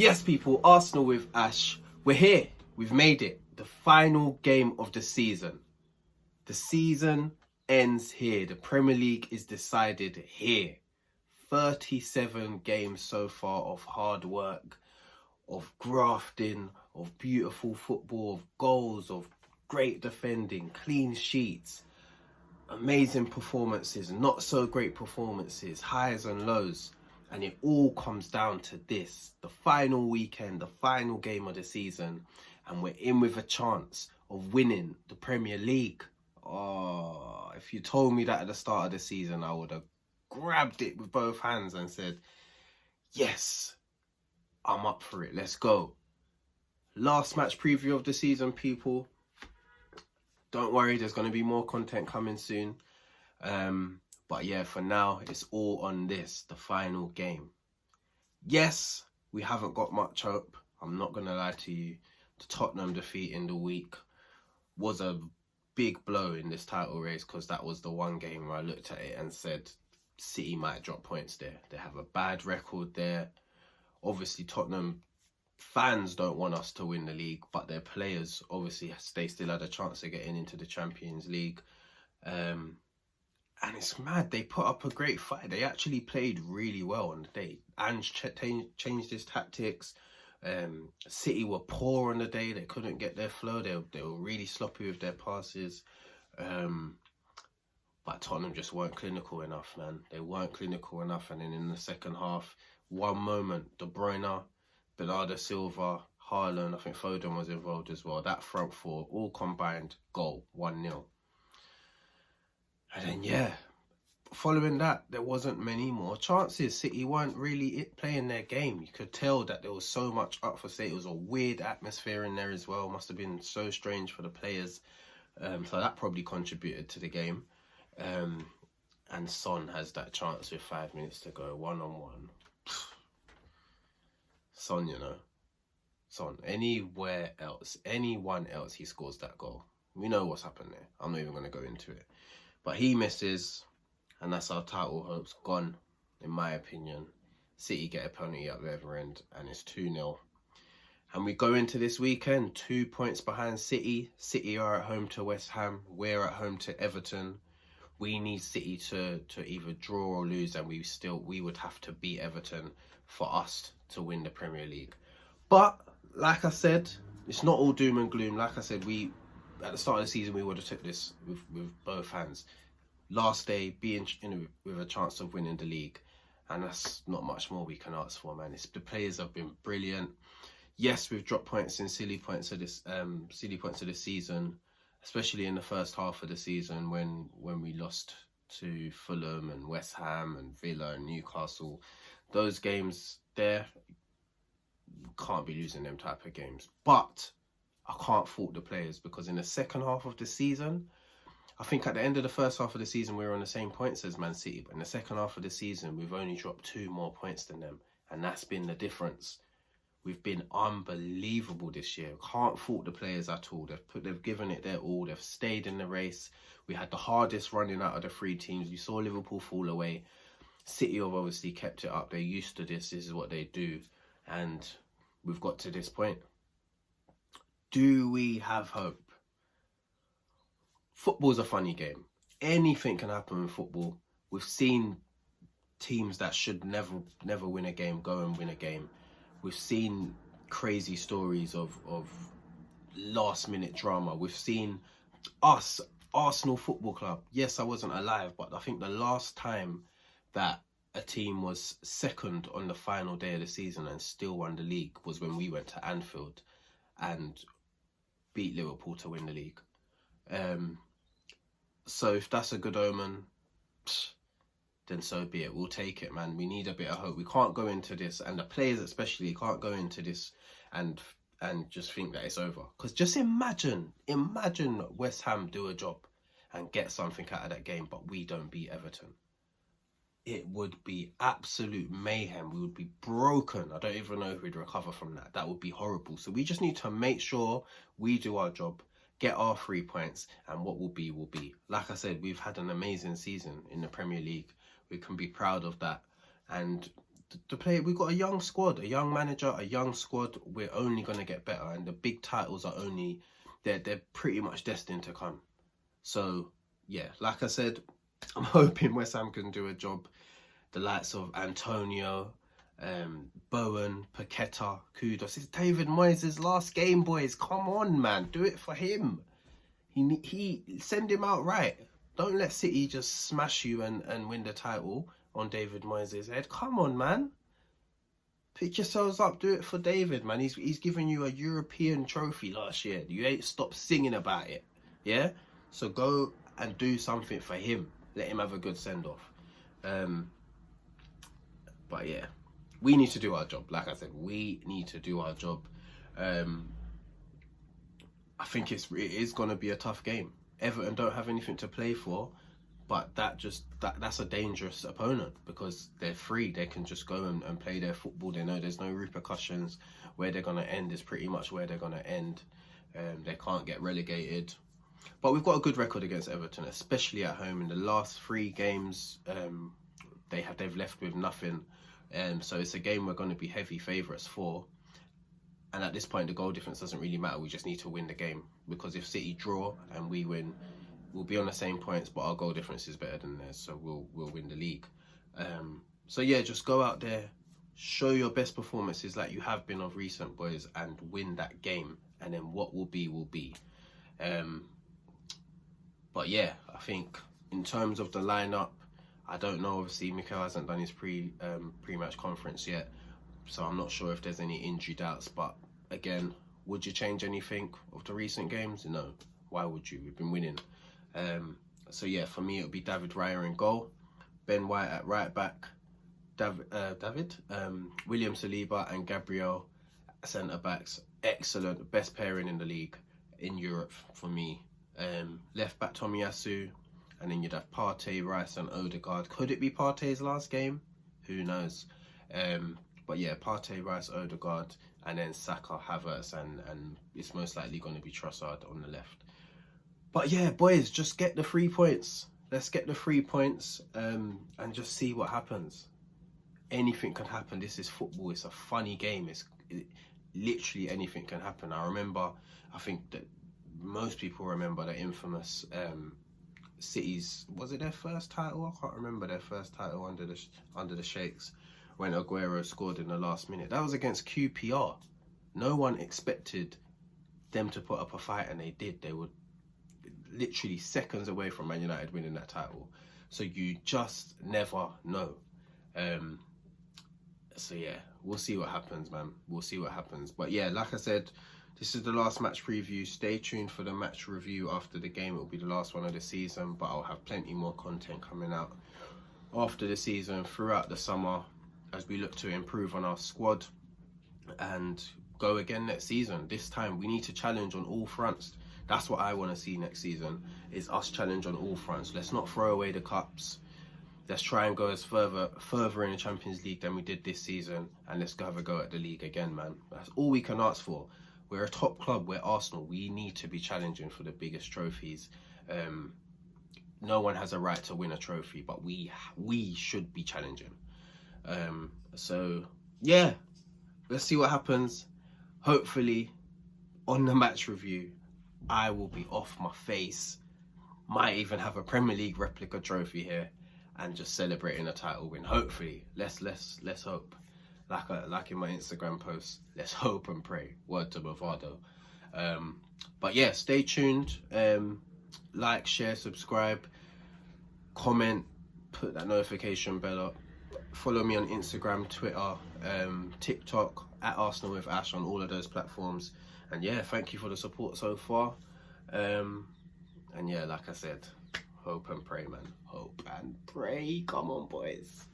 Yes, people, Arsenal with Ash. We're here. We've made it. The final game of the season. The season ends here. The Premier League is decided here. 37 games so far of hard work, of grafting, of beautiful football, of goals, of great defending, clean sheets, amazing performances, not so great performances, highs and lows. And it all comes down to this, the final weekend, the final game of the season. And we're in with a chance of winning the Premier League. Oh, if you told me that at the start of the season, I would have grabbed it with both hands and said, yes, I'm up for it. Let's go. Last match preview of the season, people. Don't worry, there's going to be more content coming soon. But yeah, for now, it's all on this, the final game. Yes, we haven't got much hope. I'm not going to lie to you. The Tottenham defeat in the week was a big blow in this title race, because that was the one game where I looked at it and said, City might drop points there. They have a bad record there. Obviously, Tottenham fans don't want us to win the league, but their players, obviously, they still had a chance of getting into the Champions League. And it's mad, they put up a great fight. They actually played really well on the day. Ange changed his tactics. City were poor on the day. They couldn't get their flow. They were really sloppy with their passes. But Tottenham just weren't clinical enough, man. They weren't clinical enough. And then in the second half, one moment, De Bruyne, Bernardo Silva, Haaland, I think Foden was involved as well. That front four, all combined, goal, 1-0. And then, yeah, following that, there wasn't many more chances. City weren't really playing their game. You could tell that there was so much up for City. It was a weird atmosphere in there as well. Must have been so strange for the players. So that probably contributed to the game. And Son has that chance with 5 minutes to go, one-on-one. Son, you know. Son, anyone else, he scores that goal. We know what's happened there. I'm not even going to go into it. But he misses, and that's our title hopes gone, in my opinion. City get a penalty at the other end, and it's 2-0. And we go into this weekend 2 points behind City. City are at home to West Ham. We're at home to Everton. We need City to either draw or lose, and we would have to beat Everton for us to win the Premier League. But, like I said, it's not all doom and gloom. Like I said, at the start of the season, we would have took this with both hands. Last day, being with a chance of winning the league. And that's not much more we can ask for, man. The players have been brilliant. Yes, we've dropped points in silly points of this season, especially in the first half of the season when we lost to Fulham and West Ham and Villa and Newcastle. Those games there, can't be losing them type of games. But I can't fault the players, because in the second half of the season, I think at the end of the first half of the season, we were on the same points as Man City. But in the second half of the season, we've only dropped 2 more points than them. And that's been the difference. We've been unbelievable this year. Can't fault the players at all. They've given it their all. They've stayed in the race. We had the hardest running out of the 3 teams. We saw Liverpool fall away. City have obviously kept it up. They're used to this. This is what they do. And we've got to this point. Do we have hope? Football's a funny game. Anything can happen in football. We've seen teams that should never win a game go and win a game. We've seen crazy stories of last minute drama. We've seen us, Arsenal Football Club. Yes, I wasn't alive, but I think the last time that a team was second on the final day of the season and still won the league was when we went to Anfield and beat Liverpool to win the league. So if that's a good omen, then so be it. We'll take it, man. We need a bit of hope. We can't go into this, and the players especially can't go into this and just think that it's over. Because just imagine West Ham do a job and get something out of that game, but we don't beat Everton. It would be absolute mayhem. We would be broken. I don't even know if we'd recover from that. That would be horrible. So we just need to make sure we do our job, get our 3 points, and what will be, will be. Like I said, we've had an amazing season in the Premier League. We can be proud of that. And the play. We've got a young squad, a young manager, a young squad. We're only gonna get better, and the big titles are only they're pretty much destined to come. So yeah, like I said, I'm hoping West Ham can do a job. The likes of Antonio, Bowen, Paqueta, Kudos. It's David Moyes' last game, boys. Come on, man, do it for him. He send him out right. Don't let City just smash you and win the title on David Moyes' head. Come on, man. Pick yourselves up. Do it for David, man. He's given you a European trophy last year. You ain't stopped singing about it. Yeah? So go and do something for him. Let him have a good send-off. But yeah, we need to do our job. Like I said, we need to do our job. I think it is going to be a tough game. Everton don't have anything to play for, but that's a dangerous opponent because they're free. They can just go and play their football. They know there's no repercussions. Where they're going to end is pretty much where they're going to end. They can't get relegated. But we've got a good record against Everton, especially at home. In the last 3 games, they've left with nothing. So it's a game we're going to be heavy favourites for. And at this point, the goal difference doesn't really matter. We just need to win the game. Because if City draw and we win, we'll be on the same points, but our goal difference is better than theirs. So we'll win the league. So yeah, just go out there, show your best performances like you have been of recent, boys, and win that game. And then what will be, will be. But yeah, I think in terms of the lineup, I don't know. Obviously, Mikel hasn't done his pre-match conference yet, so I'm not sure if there's any injury doubts. But again, would you change anything of the recent games? No. Why would you? We've been winning. So yeah, for me, it would be David Raya in goal, Ben White at right back, William Saliba and Gabriel centre backs. Excellent, best pairing in the league, in Europe for me. Left back Tomiyasu, and then you'd have Partey, Rice and Odegaard. Could it be Partey's last game? Who knows? But yeah, Partey, Rice, Odegaard, and then Saka, Havertz, and it's most likely going to be Trossard on the left. But yeah, boys, just get the 3 points. Let's get the 3 points and just see what happens. Anything can happen. This is football. It's a funny game. Literally anything can happen. I think that most people remember the infamous City's, was it their first title? I can't remember their first title under the Sheikhs when Aguero scored in the last minute. That was against QPR. No one expected them to put up a fight, and they did. They were literally seconds away from Man United winning that title. So you just never know. So yeah, we'll see what happens, man. We'll see what happens. But yeah, like I said, this is the last match preview. Stay tuned for the match review after the game. It will be the last one of the season, but I'll have plenty more content coming out after the season, throughout the summer, as we look to improve on our squad and go again next season. This time we need to challenge on all fronts. That's what I want to see next season, is us challenge on all fronts. Let's not throw away the cups. Let's try and go as further in the Champions League than we did this season, and let's go have a go at the league again, man. That's all we can ask for. We're a top club. We're Arsenal. We need to be challenging for the biggest trophies. No one has a right to win a trophy, but we should be challenging. So yeah, let's see what happens. Hopefully, on the match review, I will be off my face. Might even have a Premier League replica trophy here, and just celebrating a title win. Hopefully, let's hope. Like in my Instagram posts, let's hope and pray. Word to Bavado. But yeah, stay tuned. Like, share, subscribe, comment, put that notification bell up. Follow me on Instagram, Twitter, TikTok, at Arsenal with Ash on all of those platforms. And yeah, thank you for the support so far. And yeah, like I said, hope and pray, man. Hope and pray. Come on, boys.